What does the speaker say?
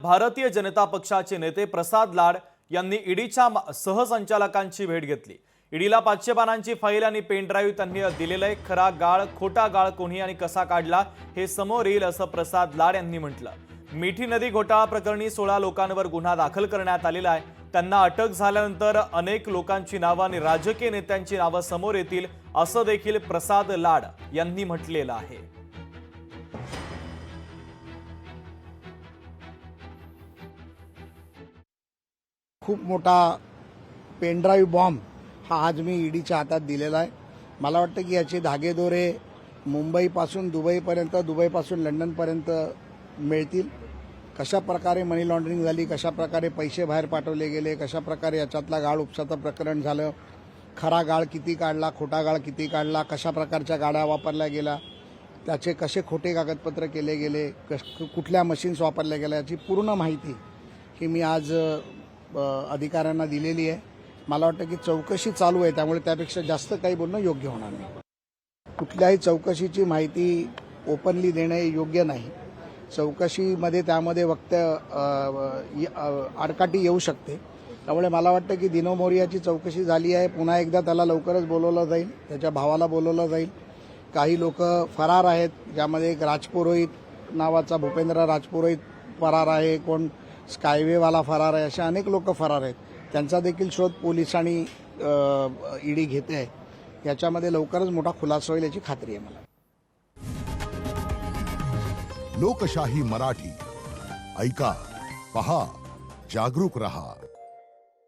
भारतीय जनता पक्षाचे नेते प्रसाद लाड यांनी ईडीच्या सहसंचालकांची भेट घेतली। ईडीला 500 पानांची फाईल आणि पेन ड्राईव्ह त्यांनी दिलेले खरा गाळ खोटा गाळ कोणी आणि कसा काढला हे समोर येईल असं प्रसाद लाड यांनी म्हटलं। मिठी नदी घोटाळा प्रकरणी 16 लोकांवर गुन्हा दाखल करण्यात आलेला आहे। त्यांना अटक झाल्यानंतर अनेक लोकांची नावे आणि राजकीय नेत्यांची नावे समोर येतील असं देखील प्रसाद लाड यांनी म्हटलेलं आहे। खूप मोठा पेनड्राईव्ह बॉम्ब हा आज मी ईडीच्या हातात दिलेला आहे। मला वाटतं की याचे धागेदोरे मुंबईपासून दुबईपर्यंत, दुबईपासून लंडनपर्यंत मिळतील। कशा प्रकारे मनी लॉन्ड्रिंग झाली, कशा प्रकारे पैसे बाहेर पाठवले गेले, कशा प्रकारे याच्यातला गाळ उपसाचं प्रकरण झालं, खरा गाळ किती काढला, खोटा गाळ किती काढला, कशा प्रकारच्या गाड्या वापरल्या गेल्या, त्याचे कसे खोटे कागदपत्र केले गेले, कुठल्या मशीन्स वापरल्या गेल्या, याची पूर्ण माहिती ही मी आज अधिकाऱ्यांना दिलेली आहे। मला वाटतं की चौकशी चालू आहे, त्यामुळे त्यापेक्षा जास्त काही बोलणं योग्य होणार नाही। कुठल्याही चौकशीची माहिती ओपनली देणे योग्य नाही। चौकशीमध्ये त्यामध्ये आडकाठी येऊ शकते, त्यामुळे मला वाटतं की दिनो मोरियाची चौकशी झाली आहे। पुन्हा एकदा त्याला लवकरच बोलवलं जाईल, त्याच्या भावाला बोलवलं जाईल। काही लोक फरार आहेत, ज्यामध्ये एक राजपुरोहित नावाचा भूपेंद्र राजपुरोहित फरार आहे, कोण स्कायवेवाला फरार आहे, अशा अनेक लोक फरार आहेत। त्यांचा देखील शोध पोलिसांनी ईडी घेते आहे। याच्यामध्ये लवकरच मोठा खुलासा होईल याची खात्री आहे मला। लोकशाही मराठी ऐका, पहा, जागरूक रहा।